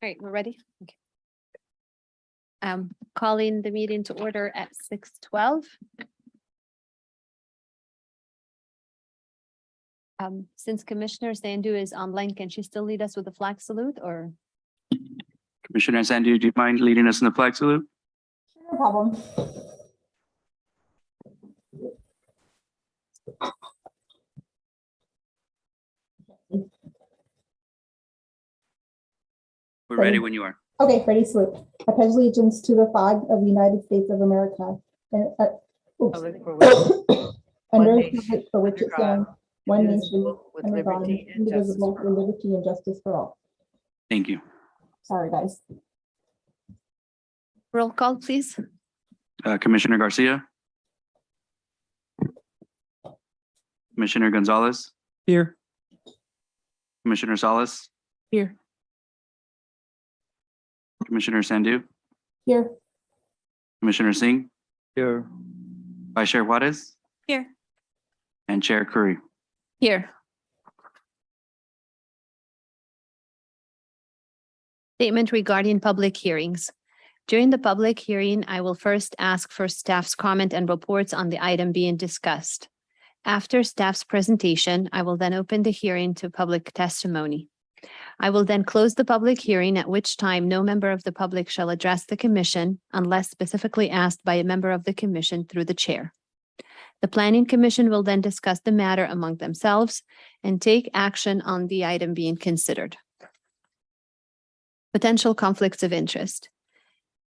All right, we're ready. Okay. Calling the meeting to order at 6:12. Since Commissioner Sandu is online, can she still lead us with the flag salute or? Commissioner Sandu, do you mind leading us in the flag salute? No problem. We're ready when you are. Okay, ready, salute. I pledge allegiance to the flag of the United States of America and under the republic for which it stands, one nation, under God, indivisible, with liberty and justice for all. Thank you. Sorry, guys. Roll call, please. Commissioner Garcia. Commissioner Gonzalez. Here. Commissioner Salas. Here. Commissioner Sandu. Here, Commissioner Singh. Here. Vice Chair Juarez. Here. And Chair Curry. Here. Statement regarding public hearings. During the public hearing, I will first ask for staff's comment and reports on the item being discussed. After staff's presentation, I will then open the hearing to public testimony. I will then close the public hearing, at which time no member of the public shall address the commission unless specifically asked by a member of the commission through the chair. The Planning Commission will then discuss the matter among themselves and take action on the item being considered. Potential conflicts of interest.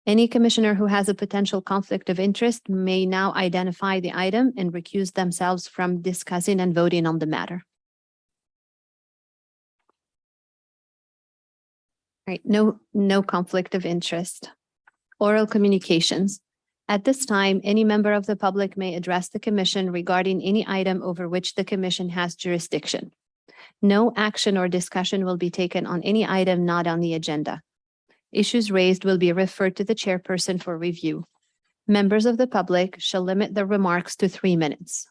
Any commissioner who has a potential conflict of interest may now identify the item and recuse themselves from discussing and voting on the matter. All right, no conflict of interest. Oral communications. At this time, any member of the public may address the commission regarding any item over which the commission has jurisdiction. No action or discussion will be taken on any item not on the agenda. Issues raised will be referred to the chairperson for review. Members of the public shall limit their remarks to 3 minutes.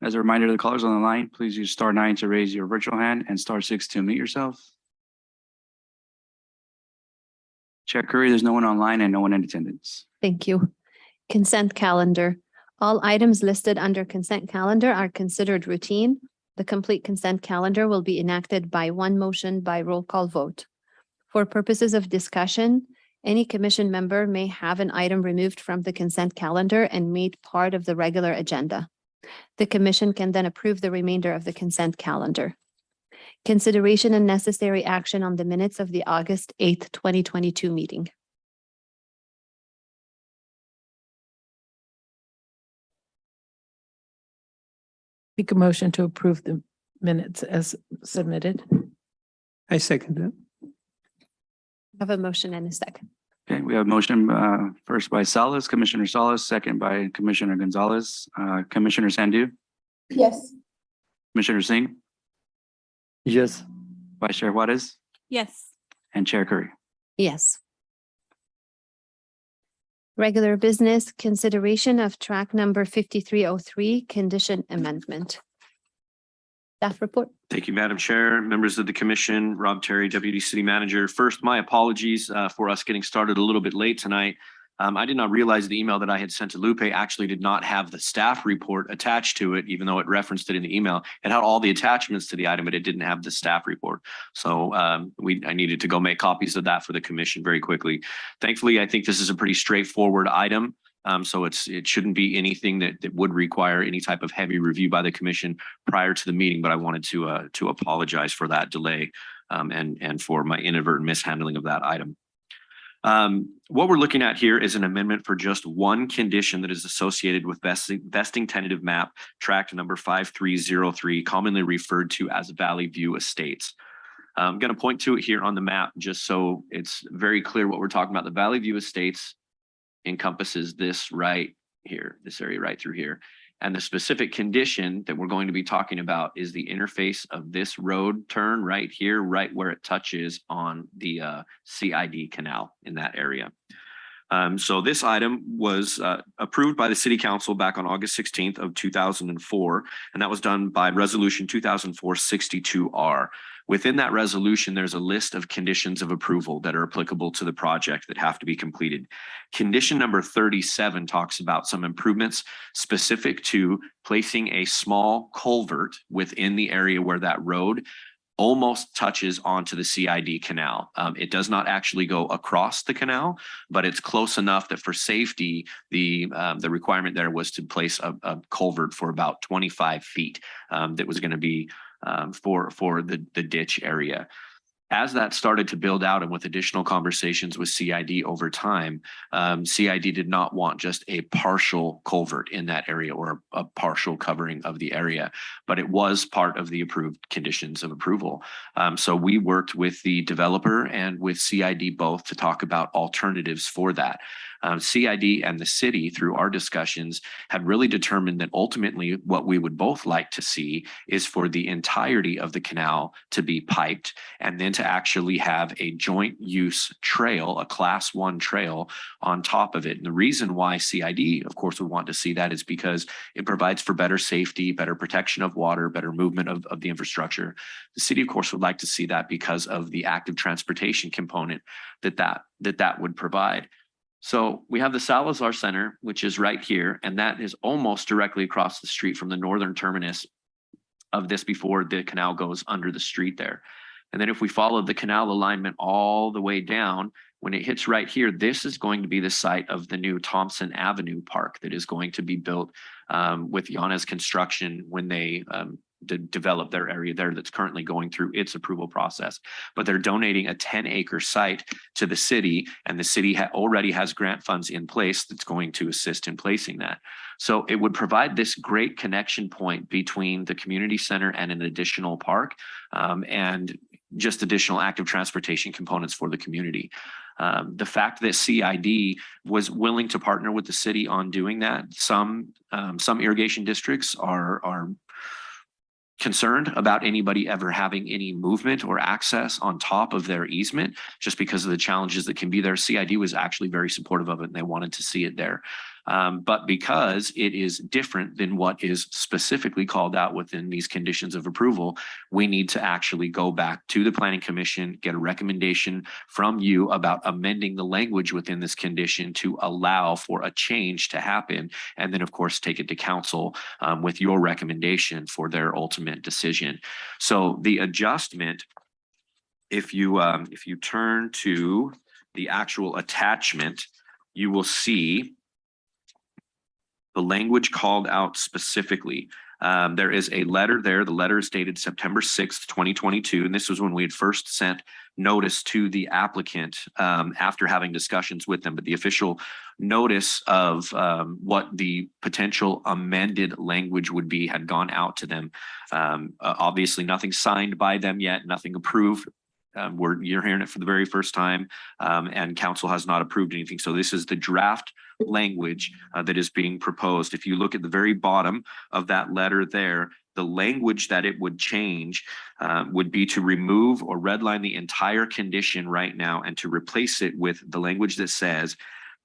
As a reminder to the callers on the line, please use *9 to raise your virtual hand and *6 to mute yourself. Chair Curry, there's no one online and no one in attendance. Thank you. Consent calendar. All items listed under consent calendar are considered routine. The complete consent calendar will be enacted by one motion by roll call vote. For purposes of discussion, any commission member may have an item removed from the consent calendar and made part of the regular agenda. The commission can then approve the remainder of the consent calendar. Consideration and necessary action on the minutes of the August 8th, 2022 meeting. Make a motion to approve the minutes as submitted. I second that. I have a motion and a second. Okay, we have a motion first by Salas, Commissioner Salas, second by Commissioner Gonzalez. Commissioner Sandu, yes. Commissioner Singh, Yes. Vice Chair Juarez, Yes. and Chair Curry. Yes. Regular business consideration of track number 5303, condition amendment. Staff report. Thank you, Madam Chair, members of the commission, Rob Terry, Deputy City Manager. First, my apologies for us getting started a little bit late tonight. I did not realize the email that I had sent to Lupe actually did not have the staff report attached to it, even though it referenced it in the email. It had all the attachments to the item, but it didn't have the staff report. So I needed to go make copies of that for the commission very quickly. Thankfully, I think this is a pretty straightforward item. So it shouldn't be anything that would require any type of heavy review by the commission prior to the meeting, but I wanted to apologize for that delay and for my inadvertent mishandling of that item. What we're looking at here is an amendment for just one condition that is associated with vesting tentative map tract number 5303, commonly referred to as Valley View Estates. I'm going to point to it here on the map just so it's very clear what we're talking about. The Valley View Estates encompasses this right here, this area right through here. And the specific condition that we're going to be talking about is the interface of this road turn right here, right where it touches on the CID canal in that area. So this item was approved by the City Council back on August 16th of 2004, and that was done by Resolution 2004-62R. Within that resolution, there's a list of conditions of approval that are applicable to the project that have to be completed. Condition number 37 talks about some improvements specific to placing a small culvert within the area where that road almost touches onto the CID canal. It does not actually go across the canal, but it's close enough that for safety, the requirement there was to place a culvert for about 25 feet that was going to be for the ditch area. As that started to build out and with additional conversations with CID over time, CID did not want just a partial culvert in that area or a partial covering of the area, but it was part of the approved conditions of approval. So we worked with the developer and with CID both to talk about alternatives for that. CID and the city, through our discussions, had really determined that ultimately what we would both like to see is for the entirety of the canal to be piped and then to actually have a joint use trail, a class 1 trail on top of it. And the reason why CID, of course, would want to see that is because it provides for better safety, better protection of water, better movement of the infrastructure. The city, of course, would like to see that because of the active transportation component that would provide. So we have the Salazar Center, which is right here, and that is almost directly across the street from the northern terminus of this before the canal goes under the street there. And then if we follow the canal alignment all the way down, when it hits right here, this is going to be the site of the new Thompson Avenue Park that is going to be built with Yana's construction when they develop their area there that's currently going through its approval process. But they're donating a 10-acre site to the city, and the city already has grant funds in place that's going to assist in placing that. So it would provide this great connection point between the community center and an additional park, and just additional active transportation components for the community. The fact that CID was willing to partner with the city on doing that, some irrigation districts are concerned about anybody ever having any movement or access on top of their easement just because of the challenges that can be there. CID was actually very supportive of it and they wanted to see it there. But because it is different than what is specifically called out within these conditions of approval, we need to actually go back to the Planning Commission, get a recommendation from you about amending the language within this condition to allow for a change to happen. And then, of course, take it to council with your recommendation for their ultimate decision. So the adjustment, if you turn to the actual attachment, you will see the language called out specifically. There is a letter there. The letter is dated September 6th, 2022. And this was when we had first sent notice to the applicant after having discussions with them. But the official notice of what the potential amended language would be had gone out to them. Obviously, nothing signed by them yet, nothing approved. You're hearing it for the very first time, and council has not approved anything. So this is the draft language that is being proposed. If you look at the very bottom of that letter there, the language that it would change would be to remove or redline the entire condition right now and to replace it with the language that says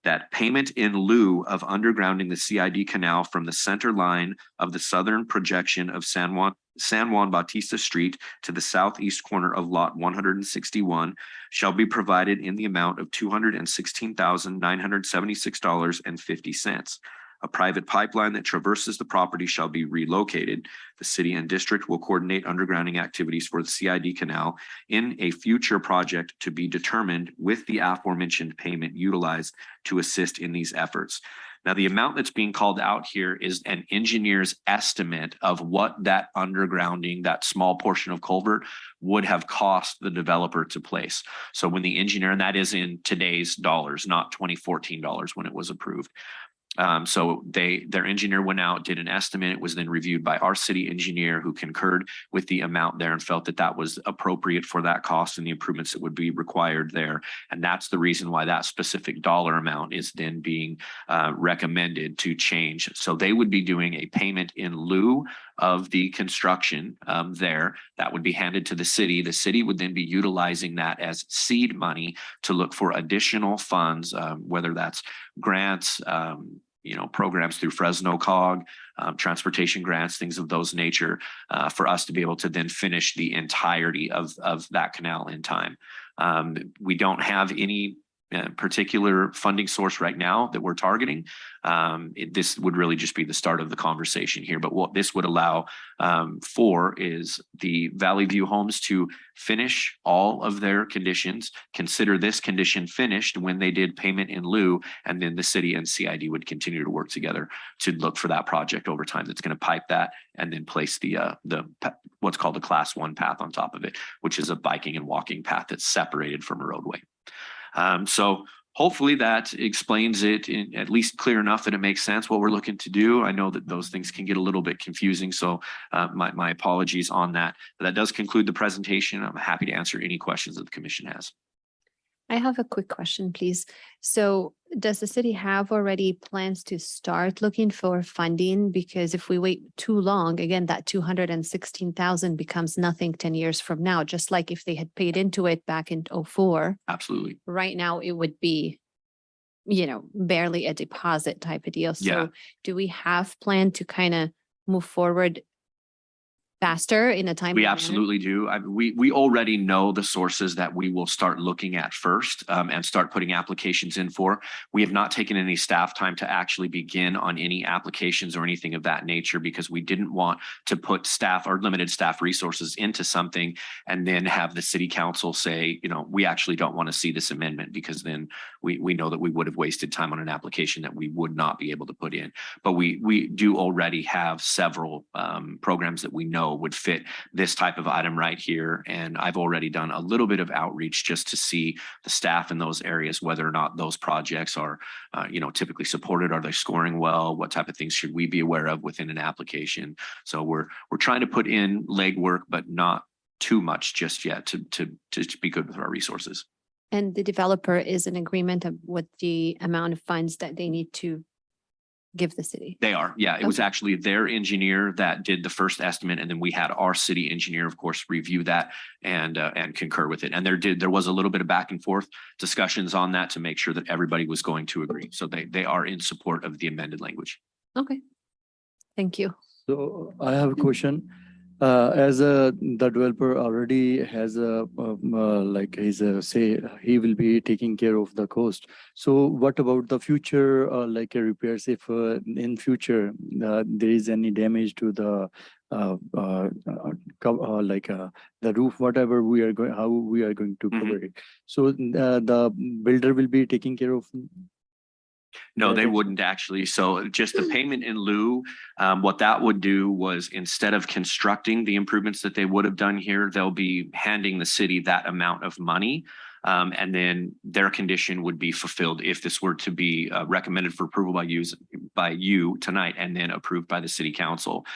that payment in lieu of undergrounding the CID canal from the center line of the southern projection of San Juan Bautista Street to the southeast corner of lot 161 shall be provided in the amount of $216,976.50. A private pipeline that traverses the property shall be relocated. The city and district will coordinate undergrounding activities for the CID canal in a future project to be determined with the aforementioned payment utilized to assist in these efforts. Now, the amount that's being called out here is an engineer's estimate of what that undergrounding, that small portion of culvert, would have cost the developer to place. So when the engineer, and that is in today's dollars, not 2014 dollars when it was approved. So their engineer went out, did an estimate. It was then reviewed by our city engineer, who concurred with the amount there and felt that that was appropriate for that cost and the improvements that would be required there. And that's the reason why that specific dollar amount is then being recommended to change. So they would be doing a payment in lieu of the construction there. That would be handed to the city. The city would then be utilizing that as seed money to look for additional funds, whether that's grants, programs through Fresno COG, transportation grants, things of those nature, for us to be able to then finish the entirety of that canal in time. We don't have any particular funding source right now that we're targeting. This would really just be the start of the conversation here. But what this would allow for is the Valley View Homes to finish all of their conditions, consider this condition finished when they did payment in lieu, and then the city and CID would continue to work together to look for that project over time that's going to pipe that and then place the what's called the Class 1 path on top of it, which is a biking and walking path that's separated from a roadway. So hopefully that explains it in at least clear enough that it makes sense what we're looking to do. I know that those things can get a little bit confusing, so my apologies on that. That does conclude the presentation. I'm happy to answer any questions that the commission has. I have a quick question, please. So does the city have already plans to start looking for funding? Because if we wait too long, again, that 216,000 becomes nothing 10 years from now, just like if they had paid into it back in 2004. Absolutely. Right now, it would be, barely a deposit type of deal. Yeah. So do we have plan to kind of move forward faster in a timely We manner? absolutely do. We already know the sources that we will start looking at first and start putting applications in for. We have not taken any staff time to actually begin on any applications or anything of that nature because we didn't want to put staff or limited staff resources into something and then have the city council say, we actually don't want to see this amendment, because then we know that we would have wasted time on an application that we would not be able to put in. But we do already have several programs that we know would fit this type of item right here. And I've already done a little bit of outreach just to see the staff in those areas, whether or not those projects are, typically supported. Are they scoring well? What type of things should we be aware of within an application? So we're trying to put in legwork, but not too much just yet to be good with our resources. And the developer is in agreement of what the amount of funds that they need to give the city? They are, yeah. It was Okay. actually their engineer that did the first estimate, and then we had our city engineer, of course, review that and concur with it. And there was a little bit of back and forth discussions on that to make sure that everybody was going to agree. So they are in support of the amended language. Okay. Thank you. So I have a question. The developer already has he will be taking care of the cost. So what about the future, repairs if in future there is any damage to the the roof, whatever how we are going to cover it. So the builder will be taking care of. No, they wouldn't actually. So just the payment in lieu, what that would do was, instead of constructing the improvements that they would have done here, they'll be handing the city that amount of money. And then their condition would be fulfilled if this were to be recommended for approval by you tonight and then approved by the city council.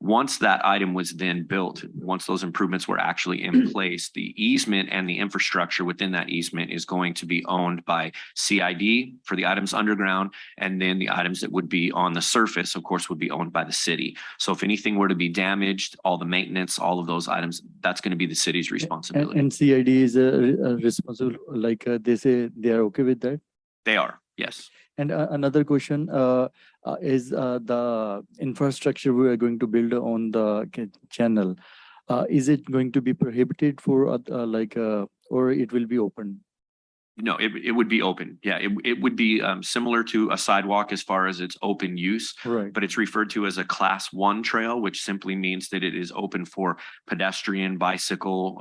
Once that item was then built, once those improvements were actually in place, the easement and the infrastructure within that easement is going to be owned by CID for the items underground, and then the items that would be on the surface, of course, would be owned by the city. So if anything were to be damaged, all the maintenance, all of those items, that's going to be the city's responsibility. And CID is responsible, they say they are okay with that? They are, yes. And another question is the infrastructure we are going to build on the channel. Is it going to be prohibited for or it will be open? No, it would be open. Yeah, it would be similar to a sidewalk as far as its open use, Right. but it's referred to as a Class 1 trail, which simply means that it is open for pedestrian, bicycle,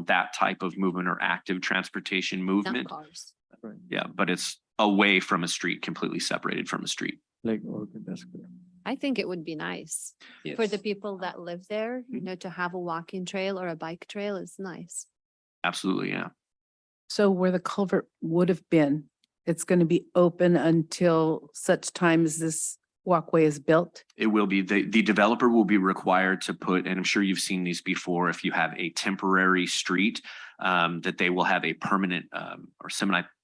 that type of movement or active transportation Not movement. cars. Right. Yeah, but it's away from a street, completely separated from a street. Okay, that's good. I think it would be nice for the people that live there, to have a walking trail or a bike trail is nice. Absolutely, yeah. So where the culvert would have been, it's going to be open until such time as this walkway is built? It will be, the developer will be required to put, and I'm sure you've seen these before, if you have a temporary street, that they will have a permanent or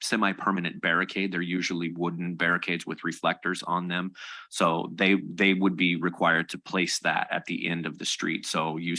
semi-permanent barricade. They're usually wooden barricades with reflectors on them. So they would be required to place that at the end of the street. So you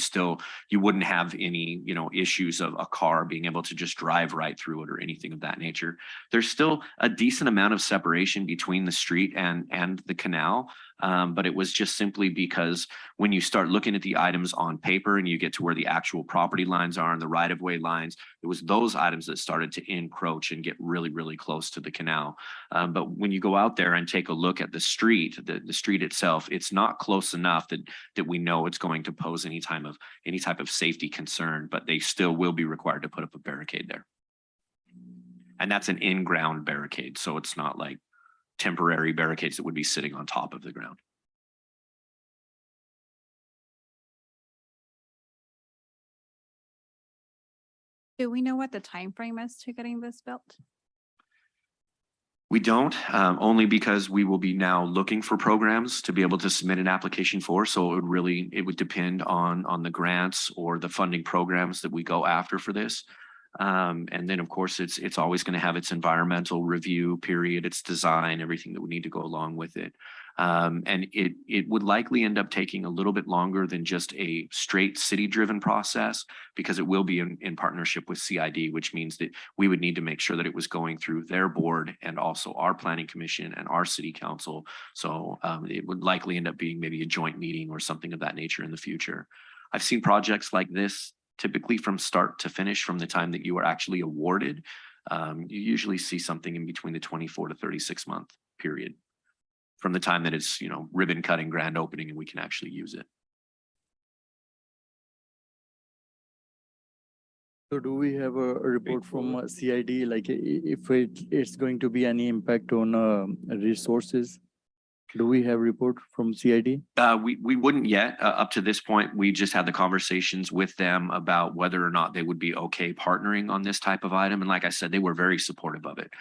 wouldn't have any, issues of a car being able to just drive right through it or anything of that nature. There's still a decent amount of separation between the street and the canal. But it was just simply because when you start looking at the items on paper and you get to where the actual property lines are and the right-of-way lines, it was those items that started to encroach and get really, really close to the canal. But when you go out there and take a look at the street, the street itself, it's not close enough that we know it's going to pose any type of safety concern, but they still will be required to put up a barricade there. And that's an in-ground barricade, so it's not like temporary barricades that would be sitting on top of the ground. Do we know what the time frame is to getting this built? We don't, only because we will be now looking for programs to be able to submit an application for. So it would depend on the grants or the funding programs that we go after for this. And then, of course, it's always going to have its environmental review period, its design, everything that would need to go along with it. And it would likely end up taking a little bit longer than just a straight city-driven process, because it will be in partnership with CID, which means that we would need to make sure that it was going through their board and also our planning commission and our city council. So it would likely end up being maybe a joint meeting or something of that nature in the future. I've seen projects like this typically from start to finish, from the time that you are actually awarded. You usually see something in between the 24 to 36 month period from the time that it's, ribbon cutting, grand opening, and we can actually use it. So do we have a report from CID, like if it's going to be any impact on resources? Do we have report from CID? We wouldn't yet. Up to this point, we just had the conversations with them about whether or not they would be okay partnering on this type of item. And like I said, they were very supportive of it.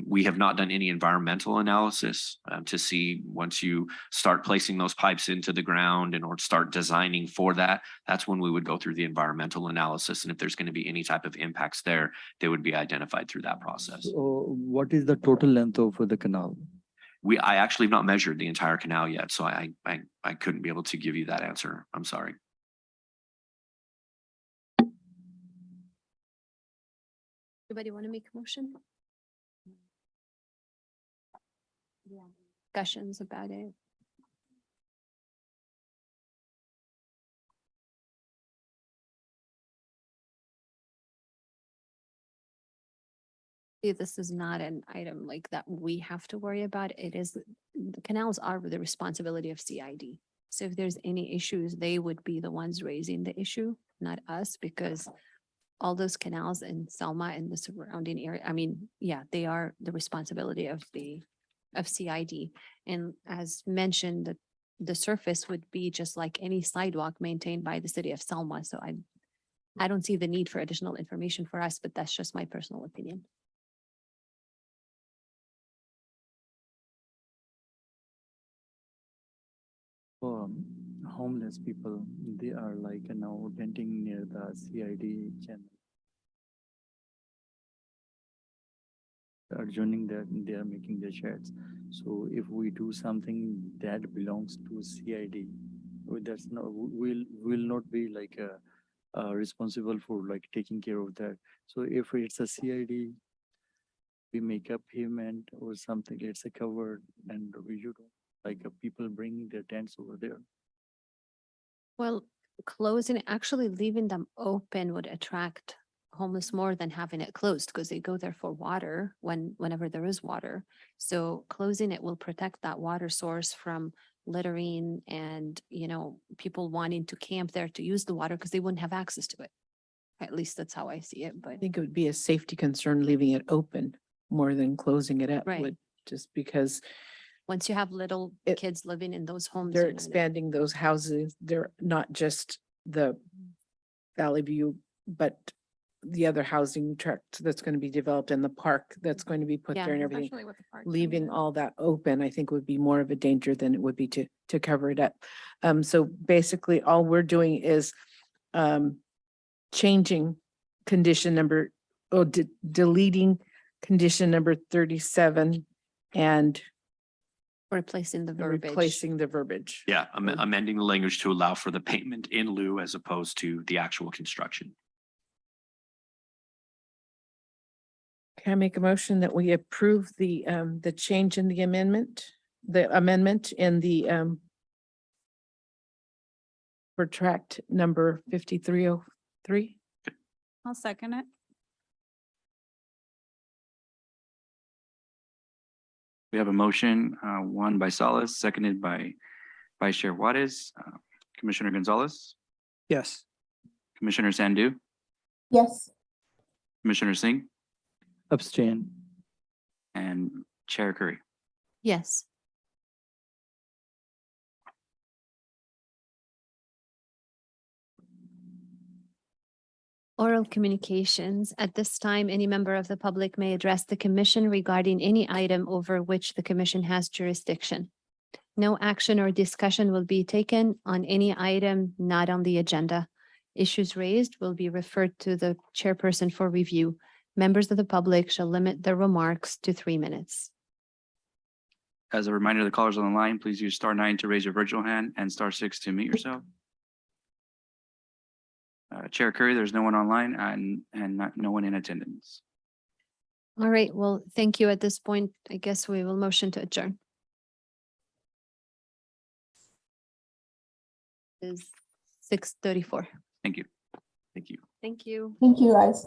We have not done any environmental analysis to see, once you start placing those pipes into the ground or start designing for that, that's when we would go through the environmental analysis. And if there's going to be any type of impacts there, they would be identified through that process. So what is the total length of the canal? I actually have not measured the entire canal yet, so I couldn't be able to give you that answer. I'm sorry. Anybody want to make a motion? Yeah. Discussions about it. This is not an item like that we have to worry about. It is, the canals are the responsibility of CID. So if there's any issues, they would be the ones raising the issue, not us, because all those canals in Selma and the surrounding area, they are the responsibility of CID. And as mentioned, the surface would be just like any sidewalk maintained by the city of Selma. So I don't see the need for additional information for us, but that's just my personal opinion. Homeless people, they are like now renting near the CID channel. Adjoining that, they are making their sheds. So if we do something that belongs to CID, that's not, will not be like responsible for like taking care of that. So if it's a CID, we make a payment or something, it's a covered, and we should like people bringing their tents over there. Well, actually leaving them open would attract homeless more than having it closed, because they go there for water whenever there is water. So closing it will protect that water source from littering and, people wanting to camp there to use the water because they wouldn't have access to it. At least that's how I see it, but I think it would be a safety concern leaving it open more than closing it up. Right. Just because once you have little kids living in those homes. they're expanding those houses, they're not just the Valley View, but the other housing tract that's going to be developed in the park that's going to be put Yeah, there and everything. Especially with the park. Leaving all that open, I think would be more of a danger than it would be to cover it up. So basically all we're doing is changing condition number, deleting condition number 37 and Replacing the verbiage. replacing the verbiage. Yeah, amending the language to allow for the payment in lieu as opposed to the actual construction. Can I make a motion that we approve the change in the amendment in the for tract number 5303? I'll second it. We have a motion, one by Salas, seconded by Vice Chair Juarez. Commissioner Gonzalez, Yes. Commissioner Sandu, Yes, Commissioner Singh, Abstain. and Chair Curry. Yes. Oral communications. At this time, any member of the public may address the commission regarding any item over which the commission has jurisdiction. No action or discussion will be taken on any item not on the agenda. Issues raised will be referred to the chairperson for review. Members of the public shall limit their remarks to 3 minutes. As a reminder, the callers on the line, please use *9 to raise your virtual hand and *6 to mute yourself. Chair Curry, there's no one online and no one in attendance. All right, well, thank you. At this point, I guess we will motion to adjourn. Is 6:34. Thank you. Thank you. Thank you. thank you, guys.